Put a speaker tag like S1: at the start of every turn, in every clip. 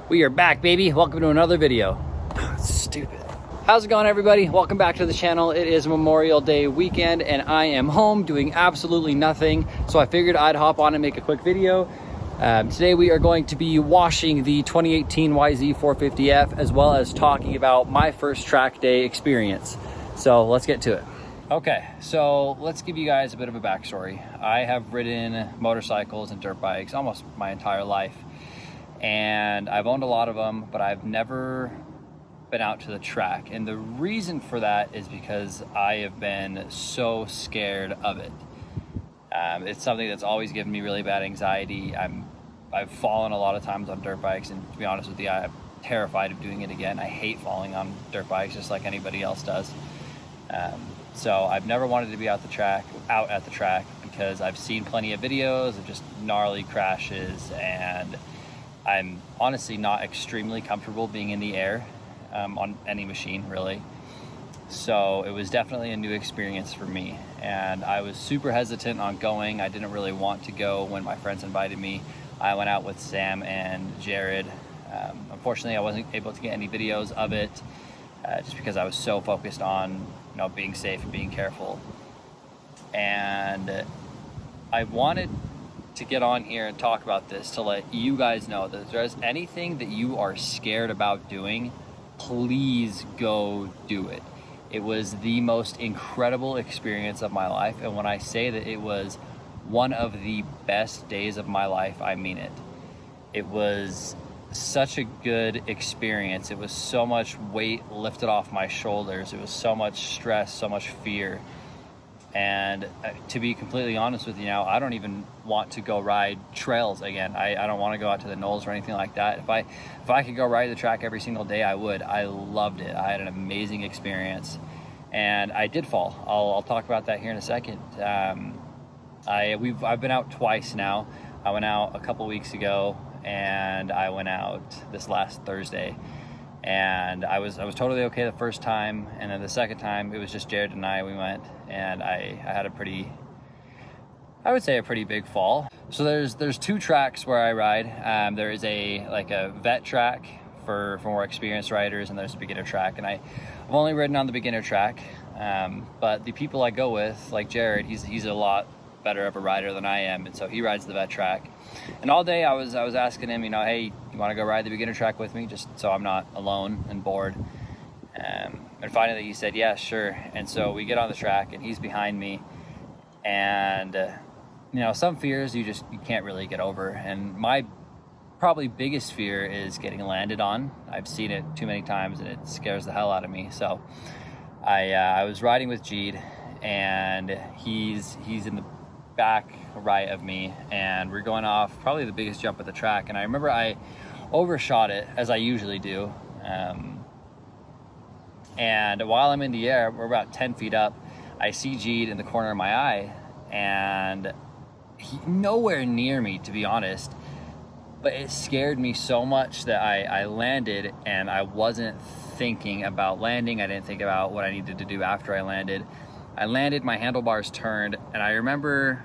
S1: We are back, baby. Welcome to another video. Stupid. How's it going, everybody? Welcome back to the channel. It is Memorial Day weekend and I am home doing absolutely nothing. So I figured I'd hop on and make a quick video. Today we are going to be washing the 2018 YZ450F as well as talking about my first track day experience. So let's get to it. Okay, so let's give you guys a bit of a backstory. I have ridden motorcycles and dirt bikes almost my entire life. And I've owned a lot of them, but I've never been out to the track. And the reason for that is because I have been so scared of it. It's something that's always given me really bad anxiety. I've fallen a lot of times on dirt bikes, and to be honest with you, I'm terrified of doing it again. I hate falling on dirt bikes just like anybody else does. So I've never wanted to be out at the track because I've seen plenty of videos of just gnarly crashes, and I'm honestly not extremely comfortable being in the air on any machine, really. So it was definitely a new experience for me, and I was super hesitant on going. I didn't really want to go when my friends invited me. I went out with Sam and Jared. Unfortunately, I wasn't able to get any videos of it just because I was so focused on being safe and being careful. And I wanted to get on here and talk about this to let you guys know that if there's anything that you are scared about doing, please go do it. It was the most incredible experience of my life, and when I say that it was one of the best days of my life, I mean it. It was such a good experience. It was so much weight lifted off my shoulders. It was so much stress, so much fear. And to be completely honest with you now, I don't even want to go ride trails again. I don't want to go out to the knolls or anything like that. If I could go ride the track every single day, I would. I loved it. I had an amazing experience, and I did fall. I'll talk about that here in a second. I've been out twice now. I went out a couple weeks ago, and I went out this last Thursday. And I was totally okay the first time, and then the second time it was just Jared and I. We went, and I had I would say a pretty big fall. So there's two tracks where I ride. There is a vet track for more experienced riders, and there's a beginner track. And I've only ridden on the beginner track, but the people I go with, like Jared, he's a lot better of a rider than I am, and so he rides the vet track. And all day I was asking him, hey, you want to go ride the beginner track with me, just so I'm not alone and bored? And finally he said, yeah, sure. And so we get on the track, and he's behind me, and some fears you can't really get over. And my probably biggest fear is getting landed on. I've seen it too many times, and it scares the hell out of me. So I was riding with Jeed, and he's in the back right of me, and we're going off probably the biggest jump at the track. And I remember I overshot it, as I usually do, and while I'm in the air, we're about 10 feet up, I see Jeed in the corner of my eye, and he nowhere near me, to be honest, but it scared me so much that I landed, and I wasn't thinking about landing. I didn't think about what I needed to do after I landed. My handlebars turned, and I remember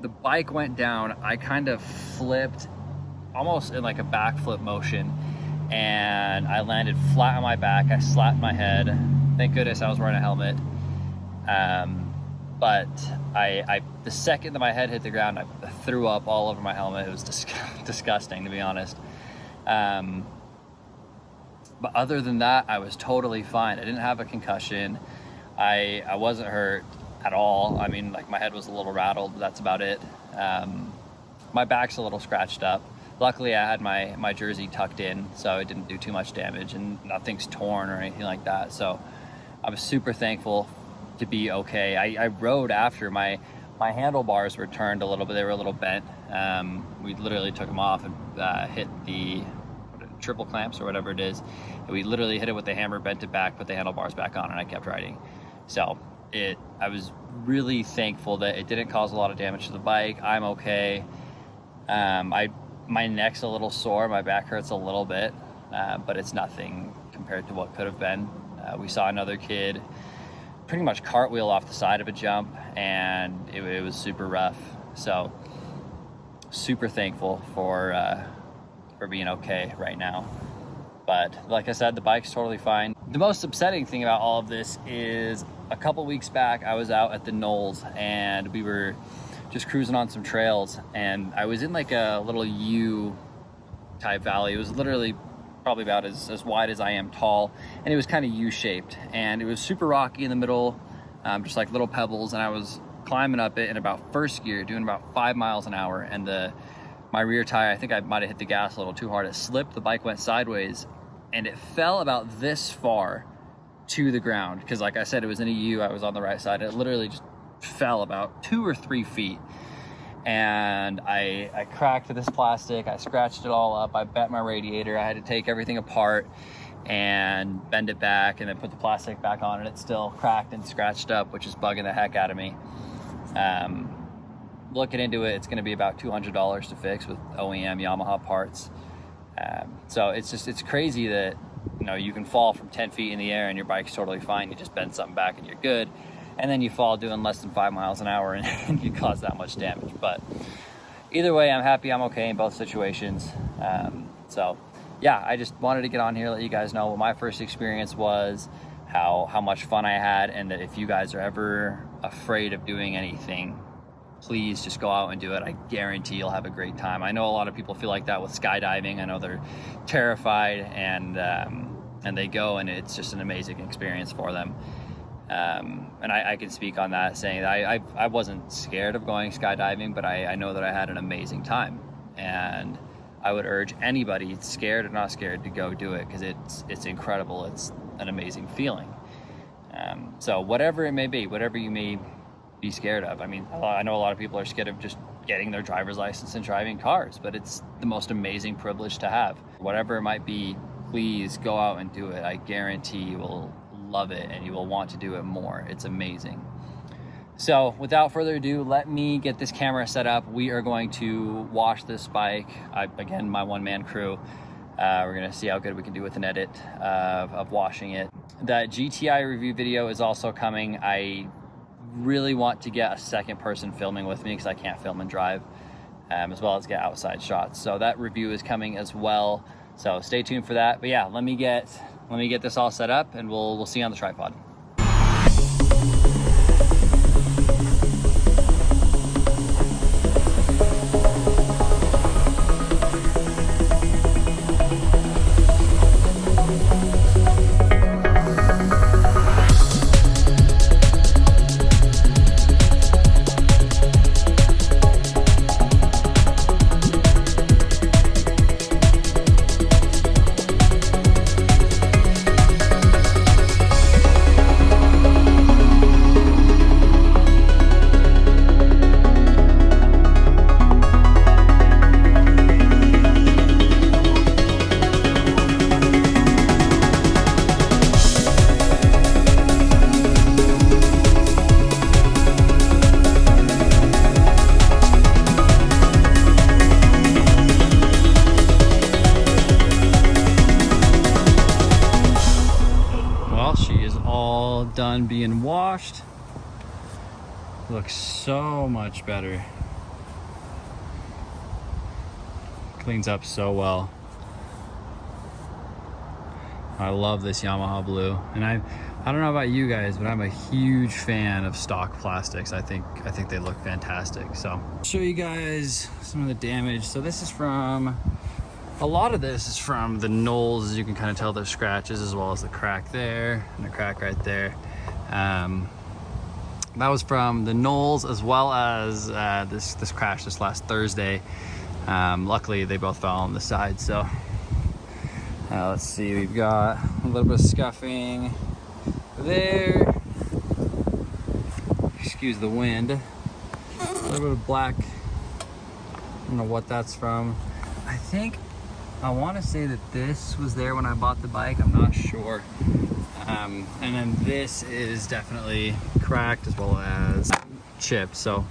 S1: the bike went down. I kind of flipped almost in like a backflip motion, and I landed flat on my back. I slapped my head. Thank goodness I was wearing a helmet. But the second that my head hit the ground, I threw up all over my helmet. It was disgusting, to be honest. But other than that, I was totally fine. I didn't have a concussion. I wasn't hurt at all. I mean, my head was a little rattled, but that's about it. My back's a little scratched up. Luckily, I had my jersey tucked in, so it didn't do too much damage, and nothing's torn or anything like that. So I was super thankful to be okay. I rode after. My handlebars were turned a little bit. They were a little bent. We literally took them off and hit the triple clamps or whatever it is. And we literally hit it with the hammer, bent it back, put the handlebars back on, and I kept riding. So I was really thankful that it didn't cause a lot of damage to the bike. I'm okay. My neck's a little sore, my back hurts a little bit, but it's nothing compared to what could have been. We saw another kid pretty much cartwheel off the side of a jump, and it was super rough. So super thankful for for being okay right now. But like I said, the bike's totally fine. The most upsetting thing about all of this is a couple weeks back, I was out at the Knolls and we were just cruising on some trails, and I was in like a little U type valley. It was literally probably about as wide as I am tall, and it was kind of U-shaped, and it was super rocky in the middle, just like little pebbles, and I was climbing up it in about first gear, doing about 5 miles an hour, and my rear tire, I think I might have hit the gas a little too hard. It slipped, the bike went sideways, and it fell about this far to the ground, because like I said, it was in a U, I was on the right side. It literally just fell about 2 or 3 feet, and I cracked this plastic, I scratched it all up, I bent my radiator, I had to take everything apart and bend it back and then put the plastic back on, and it's still cracked and scratched up, which is bugging the heck out of me. Looking into it, it's going to be about $200 to fix with OEM Yamaha parts. So it's crazy that, you know, you can fall from 10 feet in the air and your bike's totally fine. You just bend something back and you're good, and then you fall doing less than 5 miles an hour and you cause that much damage. But either way, I'm happy, I'm okay in both situations. So yeah, I just wanted to get on here, let you guys know what my first experience was, how much fun I had, and that if you guys are ever afraid of doing anything, please just go out and do it. I guarantee you'll have a great time. I know a lot of people feel like that with skydiving. I know they're terrified, and they go, and it's just an amazing experience for them. And I can speak on that, saying that I wasn't scared of going skydiving, but I know that I had an amazing time, and I would urge anybody, scared or not scared, to go do it, because it's incredible. It's an amazing feeling. So whatever it may be, whatever you may be scared of. I mean, I know a lot of people are scared of just getting their driver's license and driving cars, but it's the most amazing privilege to have. Whatever it might be, please go out and do it. I guarantee you will love it and you will want to do it more. It's amazing. So without further ado, let me get this camera set up. We are going to wash this bike. Again, my one-man crew. We're gonna see how good we can do with an edit of washing it. That GTI review video is also coming. I really want to get a second person filming with me, because I can't film and drive, as well as get outside shots. So that review is coming as well. So stay tuned for that. But yeah, let me get this all set up, and we'll see you on the tripod. Done being washed. Looks so much better. Cleans up so well. I love this Yamaha blue, and I don't know about you guys, but I'm a huge fan of stock plastics. I think they look fantastic. So I'll show you guys some of the damage. So this is from, a lot of this is from the Knolls. As you can kind of tell, there's scratches, as well as the crack there and the crack right there. That was from the Knolls, as well as this crash this last Thursday. Luckily they both fell on the side. So let's see, we've got a little bit of scuffing there, excuse the wind, a little bit of black, I don't know what that's from. I want to say that this was there when I bought the bike, I'm not sure. And then this is definitely cracked, as well as chipped. So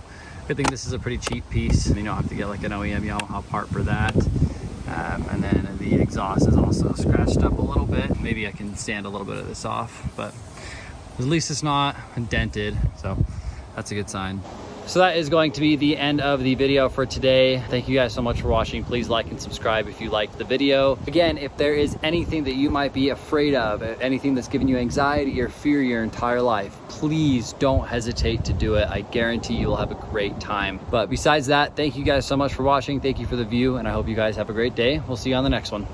S1: good thing this is a pretty cheap piece, and you don't have to get like an OEM Yamaha part for that. And then the exhaust is also scratched up a little bit. Maybe I can sand a little bit of this off, but at least it's not dented, so that's a good sign. So that is going to be the end of the video for today. Thank you guys so much for watching. Please like and subscribe if you liked the video. Again, if there is anything that you might be afraid of, anything that's giving you anxiety or fear your entire life, please don't hesitate to do it. I guarantee you will have a great time. But besides that, thank you guys so much for watching. Thank you for the view, and I hope you guys have a great day. We'll see you on the next one.